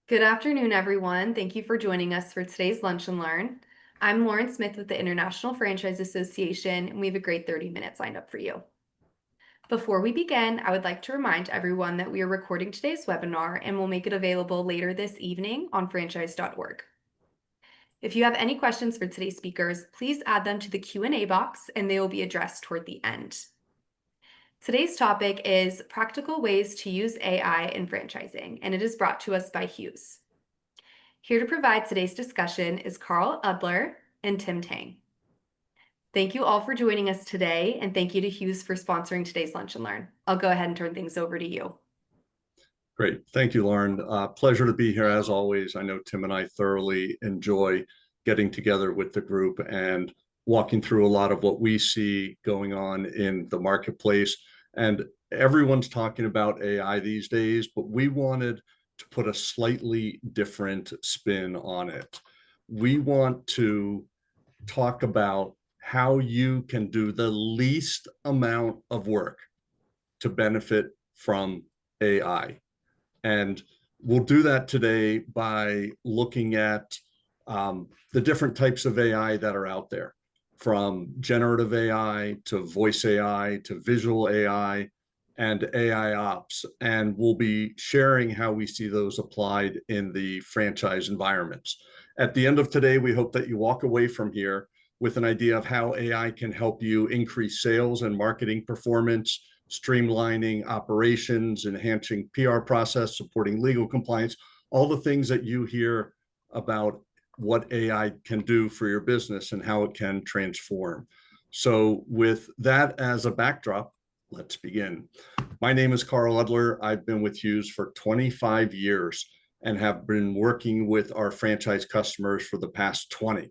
Good afternoon, everyone. Thank you for joining us for today's Lunch and Learn. I'm Lauren Smith with the International Franchise Association, and we have a great 30 minutes lined up for you. Before we begin, I would like to remind everyone that we are recording today's webinar and will make it available later this evening on franchise.org. If you have any questions for today's speakers, please add them to the Q&A box and they will be addressed toward the end. Today's topic is practical ways to use AI in franchising, and it is brought to us by Hughes. Here to provide today's discussion is Carl Udler and Tim Tang. Thank you all for joining us today, and thank you to Hughes for sponsoring today's Lunch and Learn. I'll go ahead and turn things over to you. Great. Thank you, Lauren. Pleasure to be here as always. I know Tim and I thoroughly enjoy getting together with the group and walking through a lot of what we see going on in the marketplace. And everyone's talking about AI these days, but we wanted to put a slightly different spin on it. We want to talk about how you can do the least amount of work to benefit from AI. And we'll do that today by looking at the different types of AI that are out there, from generative AI to voice AI to visual AI and AI ops. And we'll be sharing how we see those applied in the franchise environments. At the end of today, we hope that you walk away from here with an idea of how AI can help you increase sales and marketing performance, streamlining operations, enhancing PR process, supporting legal compliance, all the things that you hear about what AI can do for your business and how it can transform. So with that as a backdrop, let's begin. My name is Carl Udler. I've been with Hughes for 25 years and have been working with our franchise customers for the past 20.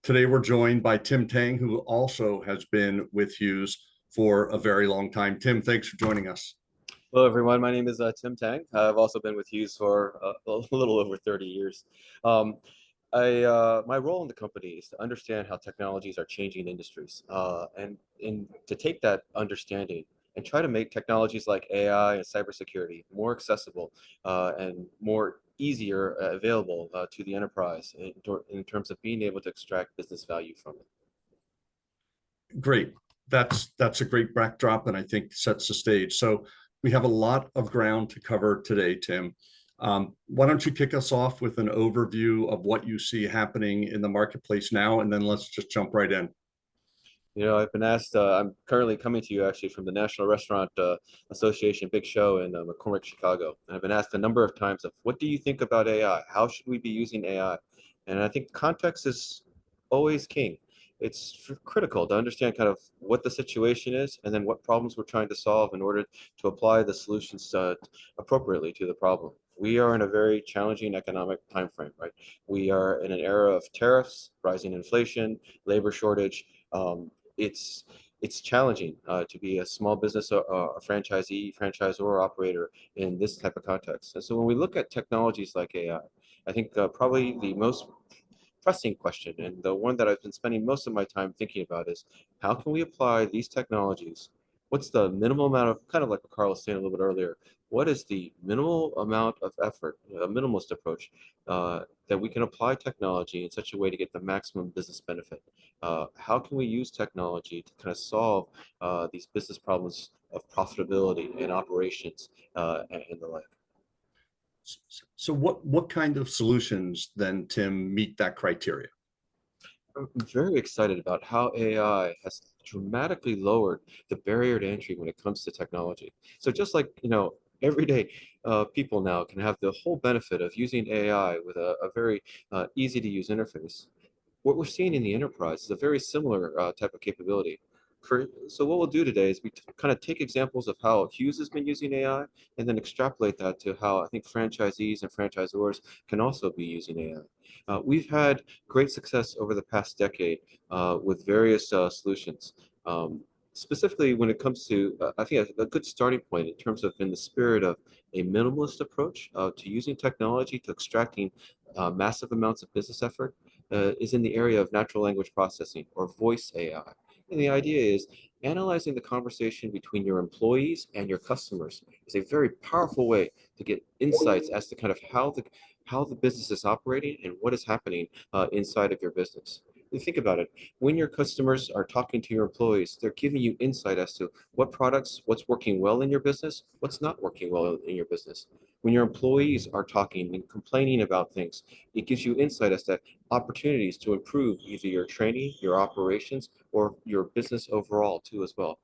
Today, we're joined by Tim Tang, who also has been with Hughes for a very long time. Tim, thanks for joining us. Hello, everyone. My name is Tim Tang. I've also been with Hughes for a little over 30 years. My role in the company is to understand how technologies are changing industries and to take that understanding and try to make technologies like AI and cybersecurity more accessible and more easier available to the enterprise in terms of being able to extract business value from it. Great. That's a great backdrop, and I think sets the stage. So we have a lot of ground to cover today, Tim. Why don't you kick us off with an overview of what you see happening in the marketplace now, and then let's just jump right in. You know, I've been asked, I'm currently coming to you actually from the National Restaurant Association Big Show in McCormick, Chicago. And I've been asked a number of times of, what do you think about AI? How should we be using AI? And I think context is always king. It's critical to understand kind of what the situation is and then what problems we're trying to solve in order to apply the solutions appropriately to the problem. We are in a very challenging economic time frame, right? We are in an era of tariffs, rising inflation, labor shortage. It's challenging to be a small business, a franchisee, franchisor, operator in this type of context. And so when we look at technologies like AI, I think probably the most pressing question, and the one that I've been spending most of my time thinking about, is how can we apply these technologies? What's the minimal amount of, kind of like what Carl was saying a little bit earlier, what is the minimal amount of effort, a minimalist approach, that we can apply technology in such a way to get the maximum business benefit? How can we use technology to kind of solve these business problems of profitability and operations and the like? So what kind of solutions then, Tim, meet that criteria? I'm very excited about how AI has dramatically lowered the barrier to entry when it comes to technology. So just like, you know, everyday people now can have the whole benefit of using AI with a very easy to use interface. What we're seeing in the enterprise is a very similar type of capability. So what we'll do today is we kind of take examples of how Hughes has been using AI and then extrapolate that to how I think franchisees and franchisors can also be using AI. We've had great success over the past decade with various solutions. Specifically when it comes to, I think a good starting point in terms of in the spirit of a minimalist approach to using technology to extracting massive amounts of business effort is in the area of natural language processing, or voice AI. And the idea is Analyzing the conversation between your employees and your customers is a very powerful way to get insights as to kind of how the business is operating and what is happening inside of your business. You think about it, when your customers are talking to your employees, they're giving you insight as to what products, what's working well in your business, what's not working well in your business. When your employees are talking and complaining about things, it gives you insight as to opportunities to improve either your training, your operations, or your business overall too as well.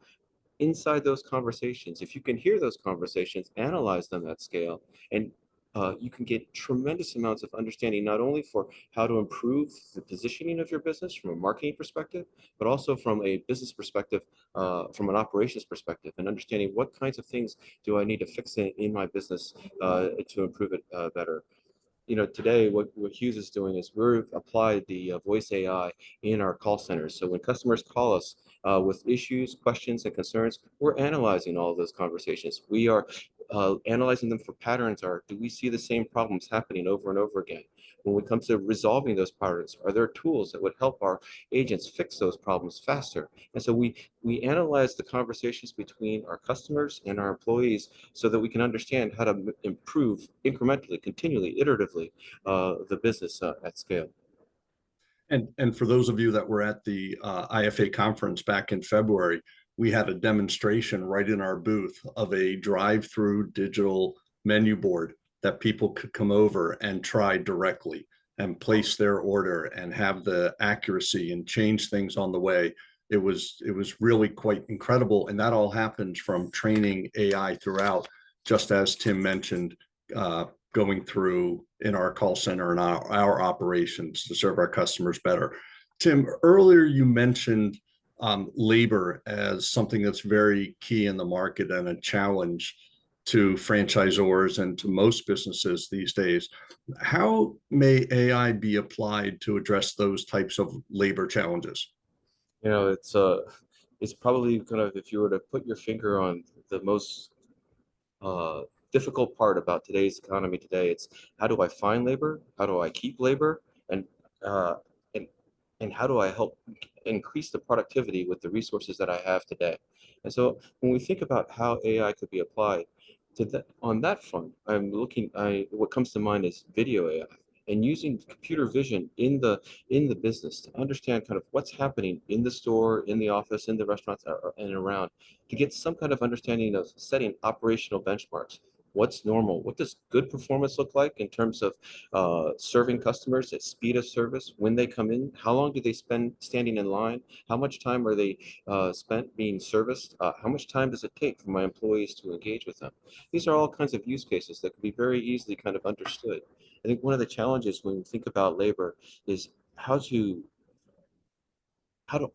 Inside those conversations, if you can hear those conversations, analyze them at scale, and you can get tremendous amounts of understanding, not only for how to improve the positioning of your business from a marketing perspective, but also from a business perspective, from an operations perspective, and understanding what kinds of things do I need to fix in my business to improve it better. Today what Hughes is doing is we've applied the voice AI in our call centers. So when customers call us with issues, questions, and concerns, we're analyzing all of those conversations. We are analyzing them for patterns. Do we see the same problems happening over and over again? When it comes to resolving those patterns, are there tools that would help our agents fix those problems faster? And so we analyze the conversations between our customers and our employees so that we can understand how to improve incrementally, continually, iteratively the business at scale. And for those of you that were at the IFA conference back in February, we had a demonstration right in our booth of a drive-through digital menu board that people could come over and try directly and place their order and have the accuracy and change things on the way. It was really quite incredible, and that all happens from training AI throughout, just as Tim mentioned, going through in our call center and our operations to serve our customers better. Tim, earlier you mentioned labor as something that's very key in the market and a challenge to franchisors and to most businesses these days. How may AI be applied to address those types of labor challenges? It's probably kind of, if you were to put your finger on the most uh, difficult part about today's economy today, it's how do I find labor? How do I keep labor? And uh, and and how do I help increase the productivity with the resources that I have today? And so when we think about how AI could be applied to that on that front, what comes to mind is video AI and using computer vision in the business to understand kind of what's happening in the store, in the office, in the restaurants, and around, to get some kind of understanding of setting operational benchmarks. What's normal? What does good performance look like in terms of serving customers at speed of service when they come in? How long do they spend standing in line? How much time are they spent being serviced? How much time does it take for my employees to engage with them? These are all kinds of use cases that can be very easily kind of understood. I think one of the challenges when we think about labor is how to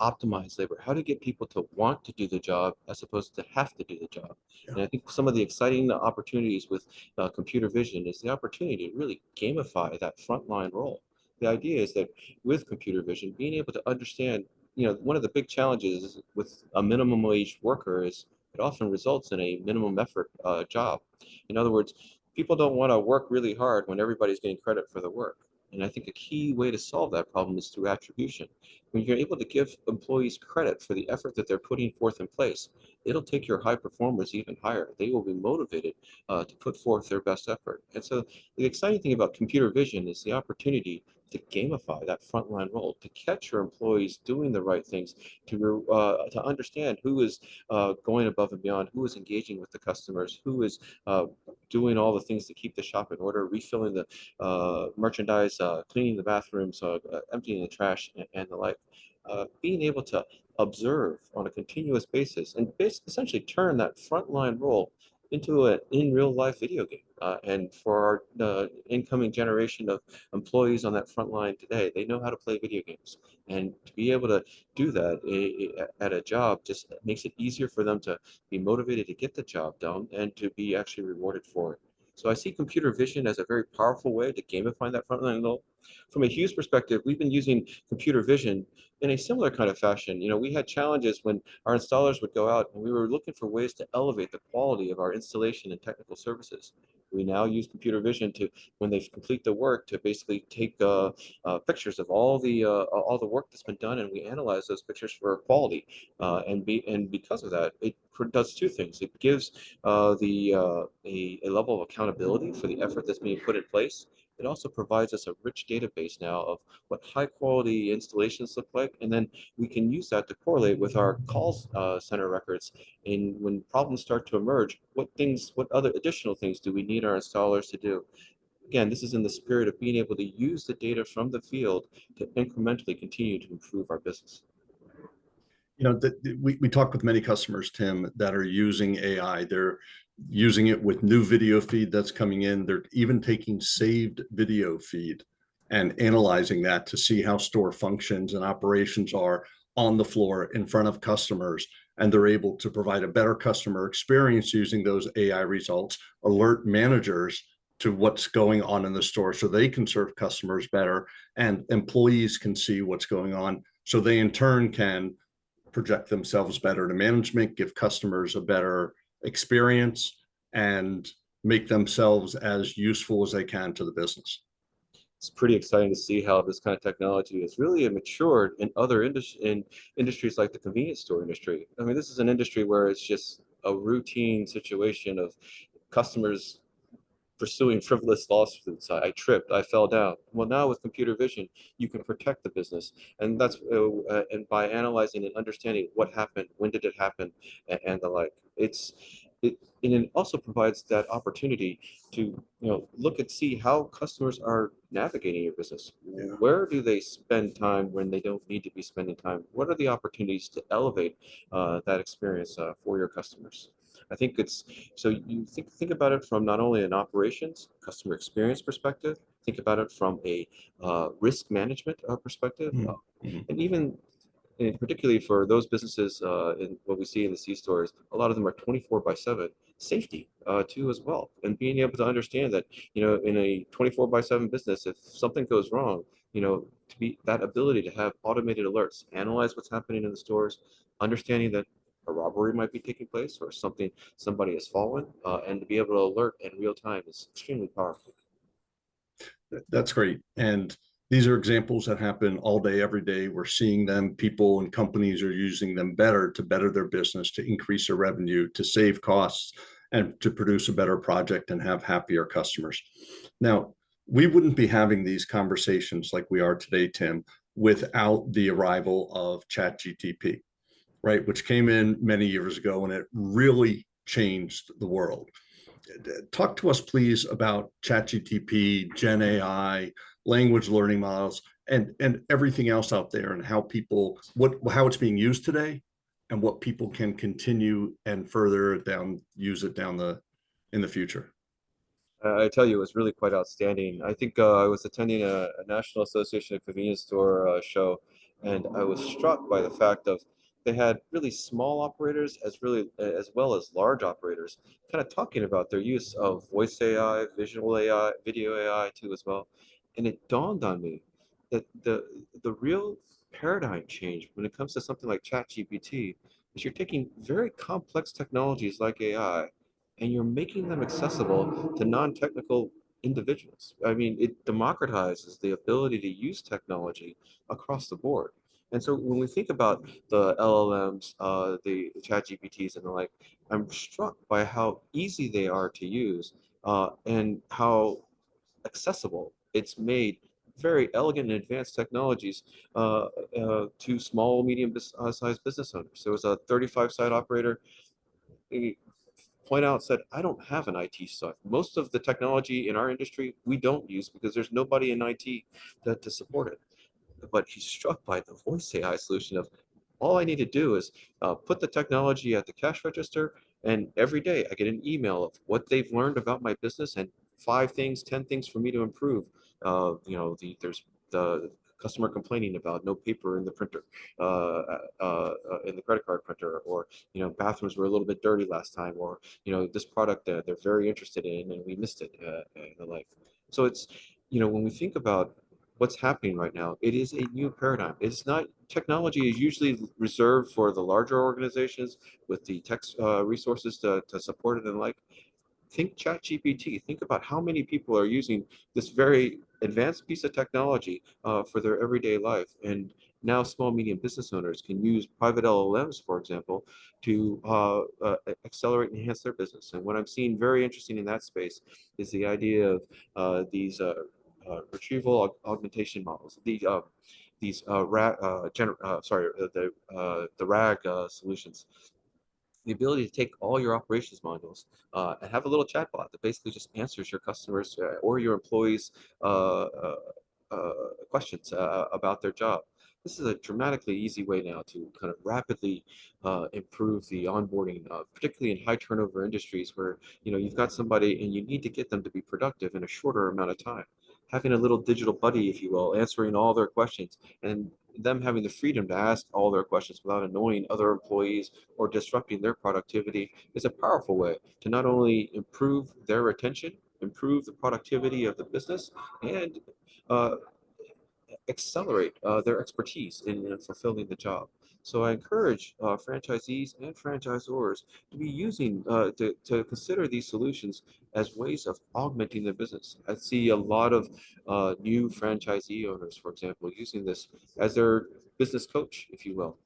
optimize labor, how to get people to want to do the job as opposed to have to do the job. Yeah. And I think some of the exciting opportunities with computer vision is the opportunity to really gamify that frontline role. The idea is that with computer vision, being able to understand, one of the big challenges with a minimum wage worker is it often results in a minimum effort job. In other words, people don't want to work really hard when everybody's getting credit for the work. And I think a key way to solve that problem is through attribution. When you're able to give employees credit for the effort that they're putting forth in place, it'll take your high performers even higher. They will be motivated to put forth their best effort. And so the exciting thing about computer vision is the opportunity to gamify that frontline role, to catch your employees doing the right things, to understand who is going above and beyond, who is engaging with the customers, who is doing all the things to keep the shop in order, refilling the merchandise, cleaning the bathrooms, emptying the trash, and the like. Being able to observe on a continuous basis and essentially turn that frontline role into an in real life video game. And for our incoming generation of employees on that front line today, they know how to play video games. And to be able to do that at a job just makes it easier for them to be motivated to get the job done and to be actually rewarded for it. So I see computer vision as a very powerful way to gamify that frontline role. From a Hughes perspective, we've been using computer vision in a similar kind of fashion. We had challenges when our installers would go out and we were looking for ways to elevate the quality of our installation and technical services. We now use computer vision to, when they complete the work, to basically take pictures of all the work that's been done, and we analyze those pictures for quality. And because of that, it does two things. It gives a level of accountability for the effort that's being put in place. It also provides us a rich database now of what high quality installations look like, and then we can use that to correlate with our call center records. And when problems start to emerge, what other additional things do we need our installers to do? Again, this is in the spirit of being able to use the data from the field to incrementally continue to improve our business. We talk with many customers, Tim, that are using AI. They're using it with new video feed that's coming in. They're even taking saved video feed and analyzing that to see how store functions and operations are on the floor in front of customers. And they're able to provide a better customer experience using those AI results, alert managers to what's going on in the store so they can serve customers better, and employees can see what's going on so they in turn can project themselves better to management, give customers a better experience, and make themselves as useful as they can to the business. It's pretty exciting to see how this kind of technology has really matured in other industries like the convenience store industry. I mean, this is an industry where it's just a routine situation of customers pursuing frivolous lawsuits. I tripped, I fell down. Well, now with computer vision, you can protect the business, and and by analyzing and understanding what happened, when did it happen, and the like. And it also provides that opportunity to look and see how customers are navigating your business. Yeah. Where do they spend time when they don't need to be spending time? What are the opportunities to elevate that experience for your customers? I think it's so you think about it from not only an operations, customer experience perspective, think about it from a risk management perspective, Mm-hmm. and even and particularly for those businesses in what we see in the C stores, a lot of them are 24/7 safety too as well. And being able to understand that, in a 24/7 business, if something goes wrong, to be that ability to have automated alerts, analyze what's happening in the stores, understanding that a robbery might be taking place or somebody has fallen, and to be able to alert in real time is extremely powerful. That's great. And these are examples that happen all day, every day. We're seeing them. People and companies are using them better to better their business, to increase their revenue, to save costs, and to produce a better project and have happier customers. Now, we wouldn't be having these conversations like we are today, Tim, without the arrival of ChatGPT, right? Which came in many years ago, and it really changed the world. Talk to us, please, about ChatGPT, Gen AI, language learning models, and everything else out there, and how how it's being used today, and what people can continue and further use it in the future. I tell you, it was really quite outstanding. I think I was attending a National Association of Convenience Store show, and I was struck by the fact of they had really small operators as well as large operators, kind of talking about their use of voice AI, visual AI, video AI too as well. And it dawned on me that the real paradigm change when it comes to something like ChatGPT is you're taking very complex technologies like AI and you're making them accessible to non-technical individuals. I mean, it democratizes the ability to use technology across the board. And so when we think about the LLMs, the ChatGPTs and the like, I'm struck by how easy they are to use and how accessible it's made very elegant and advanced technologies to small, medium-sized business owners. There was a 35-site operator point out said, I don't have an IT staff. Most of the technology in our industry we don't use because there's nobody in IT to support it. But he's struck by the voice AI solution of all I need to do is put the technology at the cash register, and every day I get an email of what they've learned about my business and 5 things, 10 things for me to improve. There's the customer complaining about no paper in the printer, in the credit card printer, or bathrooms were a little bit dirty last time, or this product that they're very interested in and we missed it, and the like. So it's when we think about what's happening right now, it is a new paradigm. It's not technology is usually reserved for the larger organizations with the tech resources to support it and like. think ChatGPT. Think about how many people are using this very advanced piece of technology for their everyday life. And now small, medium business owners can use private LLMs, for example, to accelerate and enhance their business. And what I'm seeing very interesting in that space is the idea of these retrieval augmentation models. These the RAG solutions, the ability to take all your operations modules and have a little chatbot that basically just answers your customers or your employees' uh, uh, questions about their job. This is a dramatically easy way now to kind of rapidly improve the onboarding, particularly in high turnover industries where you've got somebody and you need to get them to be productive in a shorter amount of time. Having a little digital buddy, if you will, answering all their questions and them having the freedom to ask all their questions without annoying other employees or disrupting their productivity is a powerful way to not only improve their retention, improve the productivity of the business, and uh, accelerate their expertise in fulfilling the job. So I encourage franchisees and franchisors to be using, to consider these solutions as ways of augmenting their business. I see a lot of new franchisee owners, for example, using this as their business coach, if you will.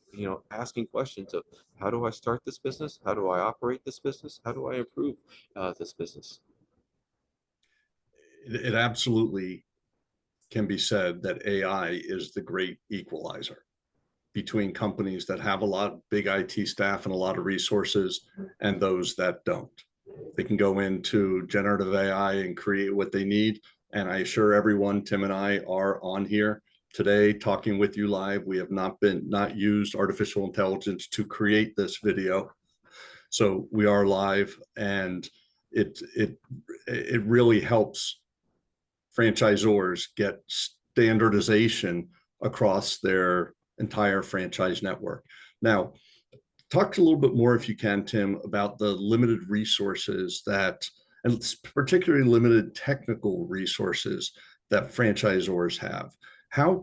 Asking questions of how do I start this business? How do I operate this business? How do I improve this business? It absolutely can be said that AI is the great equalizer between companies that have a lot of big IT staff and a lot of resources and those that don't. They can go into generative AI and create what they need. And I assure everyone, Tim and I are on here today talking with you live. We have not used artificial intelligence to create this video. So we are live, and it really helps franchisors get standardization across their entire franchise network. Now, talk a little bit more, if you can, Tim, about the limited resources and particularly limited technical resources that franchisors have. How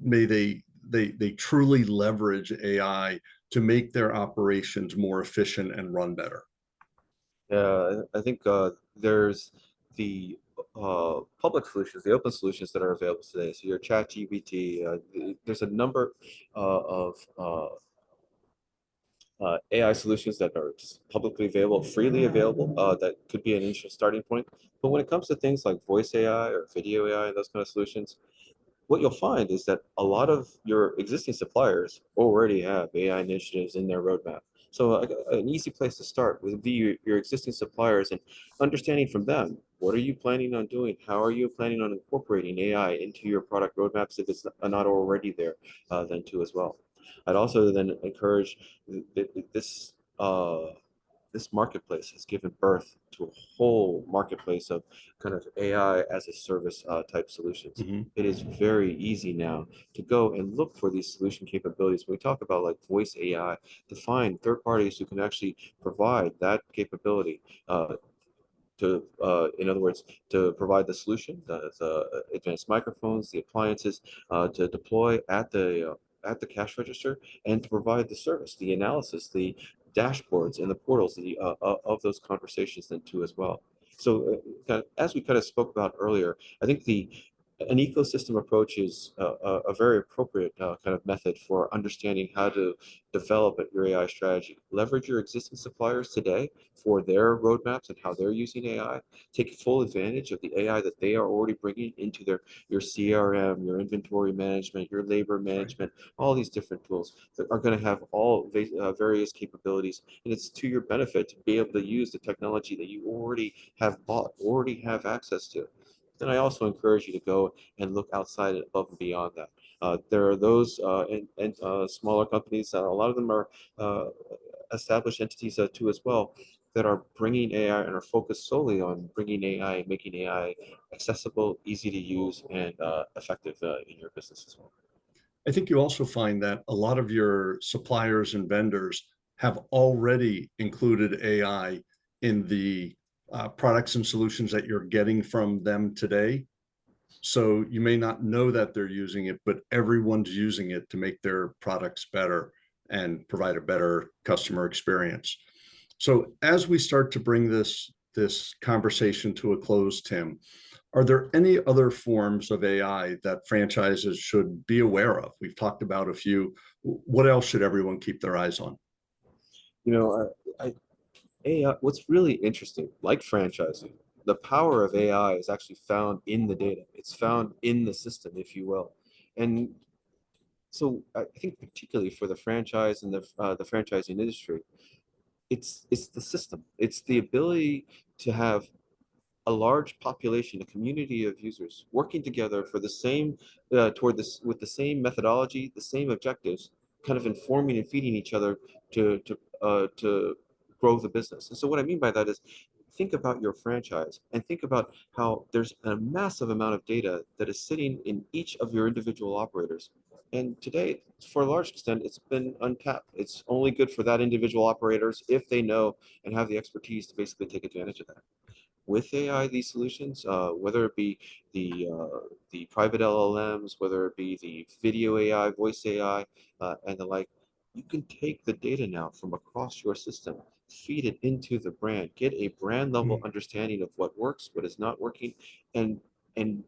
may they truly leverage AI to make their operations more efficient and run better? Yeah, I think there's the public solutions, the open solutions that are available today. So your ChatGPT, there's a number of AI solutions that are just publicly available, freely available, that could be an initial starting point. But when it comes to things like voice AI or video AI and those kind of solutions, what you'll find is that a lot of your existing suppliers already have AI initiatives in their roadmap. So an easy place to start would be your existing suppliers and understanding from them, what are you planning on doing? How are you planning on incorporating AI into your product roadmaps if it's not already there, then too as well. I'd also then encourage this this marketplace has given birth to a whole marketplace of kind of AI as a service type solutions. Mm-hmm. It is very easy now to go and look for these solution capabilities. When we talk about like voice AI, to find third parties who can actually provide that capability. In other words, to provide the solution, the advanced microphones, the appliances, to deploy at the cash register, and to provide the service, the analysis, the dashboards, and the portals of those conversations then too as well. So, as we kind of spoke about earlier, I think an ecosystem approach is a very appropriate kind of method for understanding how to develop your AI strategy. Leverage your existing suppliers today for their roadmaps and how they're using AI. Take full advantage of the AI that they are already bringing into your CRM, your inventory management, your labor management, all these different tools that are going to have all various capabilities. And it's to your benefit to be able to use the technology that you already have bought, already have access to. Then I also encourage you to go and look outside and above and beyond that. There are those smaller companies, a lot of them are established entities too as well, that are bringing AI and are focused solely on bringing AI and making AI accessible, easy to use, and effective in your business as well. I think you also find that a lot of your suppliers and vendors have already included AI in the products and solutions that you're getting from them today. So you may not know that they're using it, but everyone's using it to make their products better and provide a better customer experience. So as we start to bring this this conversation to a close, Tim, are there any other forms of AI that franchises should be aware of? We've talked about a few. What else should everyone keep their eyes on? You know, AI, what's really interesting, like franchising, the power of AI is actually found in the data. It's found in the system, if you will. And so I think particularly for the franchise and the franchising industry, it's the system. It's the ability to have a large population, a community of users working together for the same toward this with the same methodology, the same objectives, kind of informing and feeding each other to grow the business. And so what I mean by that is think about your franchise and think about how there's a massive amount of data that is sitting in each of your individual operators. And today, for a large extent, it's been untapped. It's only good for that individual operators if they know and have the expertise to basically take advantage of that. With AI, these solutions, whether it be the private LLMs, whether it be the video AI, voice AI, and the like, you can take the data now from across your system, feed it into the brand, get a brand level understanding of what works, what is not working, and and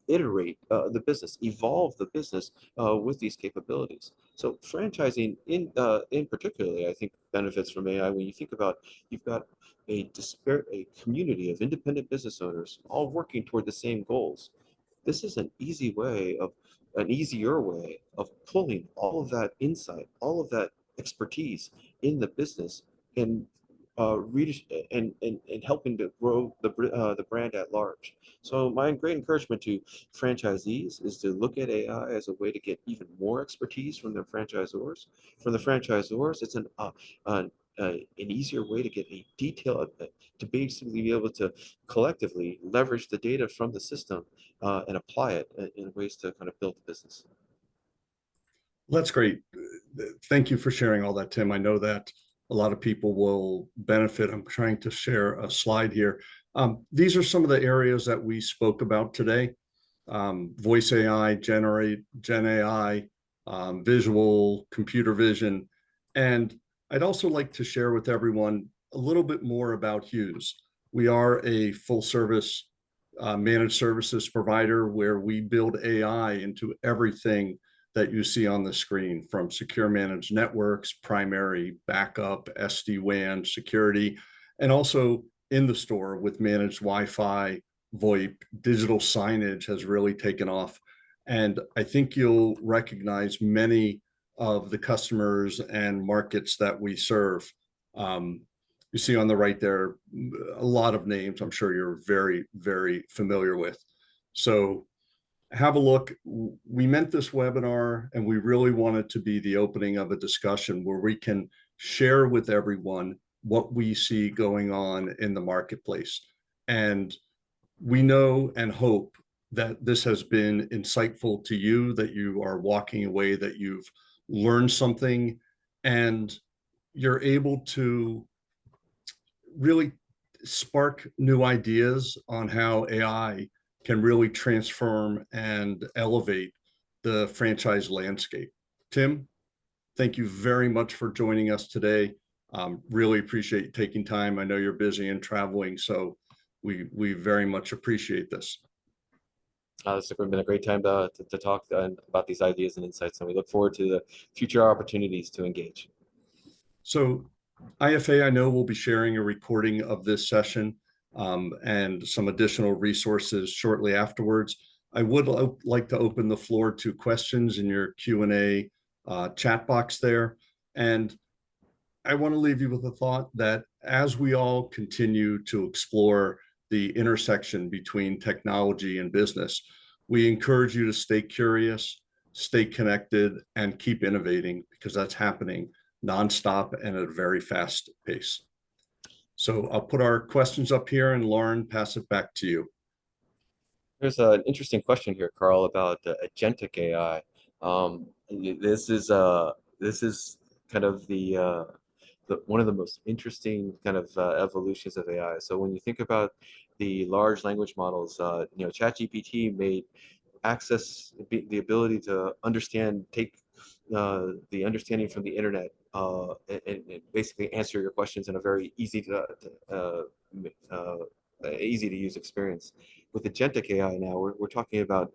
iterate the business, evolve the business with these capabilities. So franchising in particularly, I think benefits from AI when you think about you've got a community of independent business owners all working toward the same goals. This is an easier way of pulling all of that insight, all of that expertise in the business and and helping to grow the brand at large. So my great encouragement to franchisees is to look at AI as a way to get even more expertise from their franchisors. From the franchisors, it's an easier way to get a detail to basically be able to collectively leverage the data from the system and apply it in ways to kind of build the business. That's great. Thank you for sharing all that, Tim. I know that a lot of people will benefit. I'm trying to share a slide here. These are some of the areas that we spoke about today. Voice AI, Gen AI, visual, computer vision. And I'd also like to share with everyone a little bit more about Hughes. We are a full service managed services provider where we build AI into everything that you see on the screen, from secure managed networks, primary, backup, SD-WAN, security, and also in the store with managed Wi-Fi, VoIP. Digital signage has really taken off. And I think you'll recognize many of the customers and markets that we serve. You see on the right there, a lot of names I'm sure you're very, very familiar with. So have a look. We meant this webinar and we really want it to be the opening of a discussion where we can share with everyone what we see going on in the marketplace. And we know and hope that this has been insightful to you, that you are walking away, that you've learned something, and you're able to really spark new ideas on how AI can really transform and elevate the franchise landscape. Tim, thank you very much for joining us today. Really appreciate you taking time. I know you're busy and traveling, so we very much appreciate this. It's been a great time to talk about these ideas and insights, and we look forward to the future opportunities to engage. So IFA, I know, will be sharing a recording of this session and some additional resources shortly afterwards. I would like to open the floor to questions in your Q&A chat box there. And I want to leave you with a thought that as we all continue to explore the intersection between technology and business, we encourage you to stay curious, stay connected, and keep innovating, because that's happening nonstop and at a very fast pace. So I'll put our questions up here, and Lauren, pass it back to you. There's an interesting question here, Carl, about agentic AI. This is kind of the one of the most interesting kind of evolutions of AI. So when you think about the large language models, ChatGPT made the ability to take the understanding from the internet and basically answer your questions in a very easy easy to use experience. With agentic AI now, we're talking about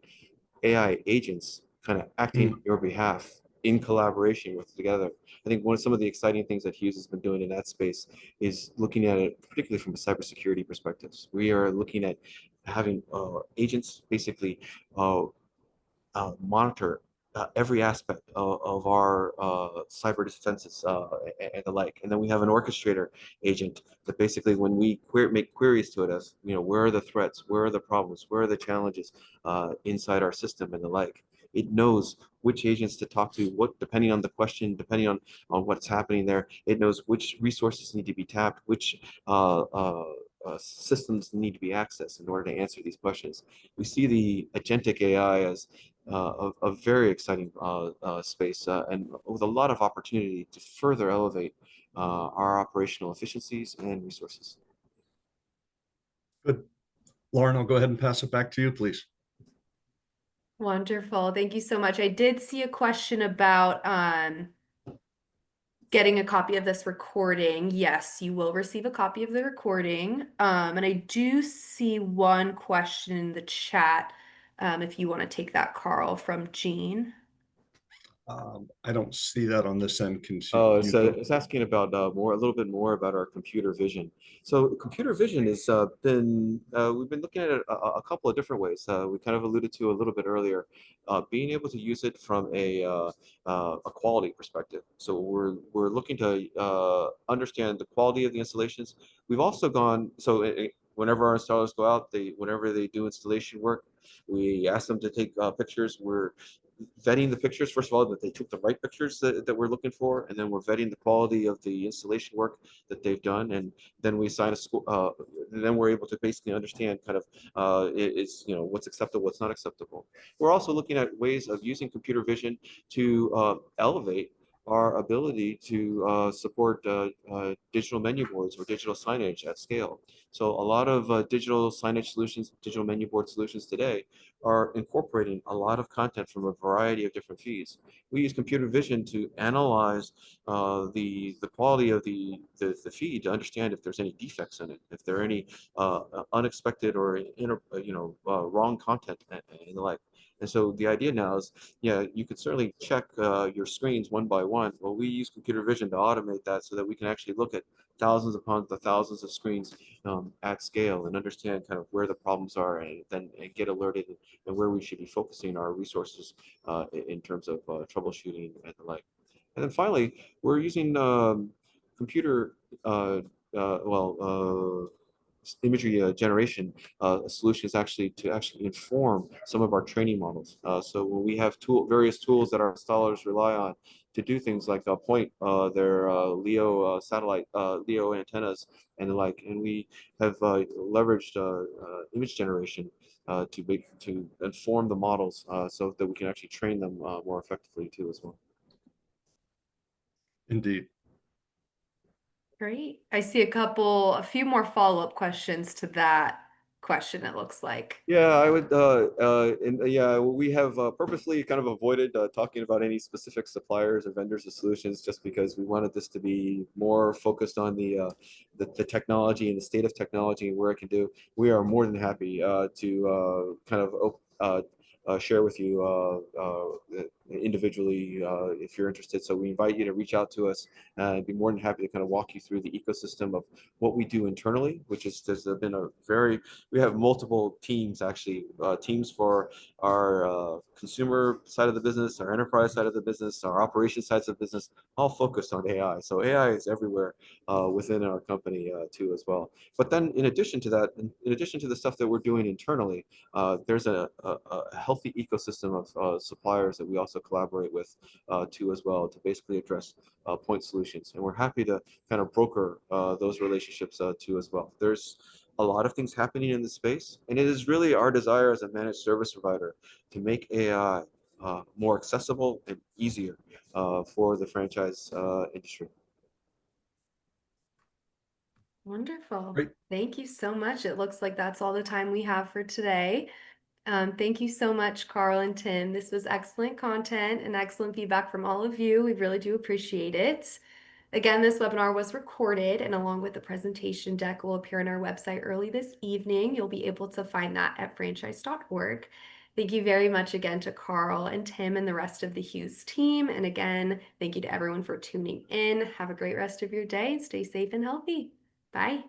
AI agents kind of acting on Mm. your behalf in collaboration with together. I think some of the exciting things that Hughes has been doing in that space is looking at it, particularly from a cybersecurity perspective. We are looking at having agents basically monitor every aspect of our cyber defenses and the like. And then we have an orchestrator agent that basically, when we make queries to it, as where are the threats, where are the problems, where are the challenges inside our system and the like. It knows which agents to talk to, what depending on the question, depending on what's happening there. It knows which resources need to be tapped, which systems need to be accessed in order to answer these questions. We see the agentic AI as a very exciting space and with a lot of opportunity to further elevate our operational efficiencies and resources. Good. Lauren, I'll go ahead and pass it back to you, please. Wonderful. Thank you so much. I did see a question about getting a copy of this recording. Yes, you will receive a copy of the recording. And I do see one question in the chat, if you want to take that, Carl, from Jean. I don't see that on this end. Can you So go? it's asking about a little bit more about our computer vision. So computer vision has been we've been looking at it a couple of different ways. We kind of alluded to a little bit earlier, being able to use it from a quality perspective. So we're looking to understand the quality of the installations. We've also gone whenever our installers go out, whenever they do installation work, we ask them to take pictures. We're vetting the pictures, first of all, that they took the right pictures that we're looking for, and then we're vetting the quality of the installation work that they've done, and then we assign a school, then we're able to basically understand kind of what's acceptable, what's not acceptable. We're also looking at ways of using computer vision to elevate our ability to support digital menu boards or digital signage at scale. So a lot of digital signage solutions, digital menu board solutions today are incorporating a lot of content from a variety of different feeds. We use computer vision to analyze the quality of the feed to understand if there's any defects in it, if there are any unexpected or wrong content and the like. And so the idea now is, yeah, you could certainly check your screens one by one. Well, we use computer vision to automate that so that we can actually look at thousands upon the thousands of screens at scale and understand kind of where the problems are, and then get alerted and where we should be focusing our resources in terms of troubleshooting and the like. And then finally, we're using computer, imagery generation solutions actually to inform some of our training models. So when we have various tools that our installers rely on to do things like point their LEO satellite, LEO antennas and the like, and we have leveraged image generation to inform the models so that we can actually train them more effectively too as well. Indeed. Great. I see a few more follow-up questions to that question, it looks like. Yeah, I would, yeah, we have purposely kind of avoided talking about any specific suppliers or vendors of solutions just because we wanted this to be more focused on the technology and the state of technology and where it can do. We are more than happy to kind of share with you individually if you're interested. So we invite you to reach out to us and be more than happy to kind of walk you through the ecosystem of what we do internally, which is there's been we have multiple teams actually, teams for our consumer side of the business, our enterprise side of the business, our operations sides of the business, all focused on AI. So AI is everywhere within our company too as well. But then in addition to that, in addition to the stuff that we're doing internally, there's a healthy ecosystem of suppliers that we also collaborate with too as well to basically address point solutions. And we're happy to kind of broker those relationships too as well. There's a lot of things happening in the space, and it is really our desire as a managed service provider to make AI more accessible and easier for the franchise industry. Wonderful. Great. Thank you so much. It looks like that's all the time we have for today. Thank you so much, Carl and Tim. This was excellent content and excellent feedback from all of you. We really do appreciate it. Again, this webinar was recorded, and along with the presentation deck will appear on our website early this evening. You'll be able to find that at franchise.org. Thank you very much again to Carl and Tim and the rest of the Hughes team. And again, thank you to everyone for tuning in. Have a great rest of your day. Stay safe and healthy. Bye.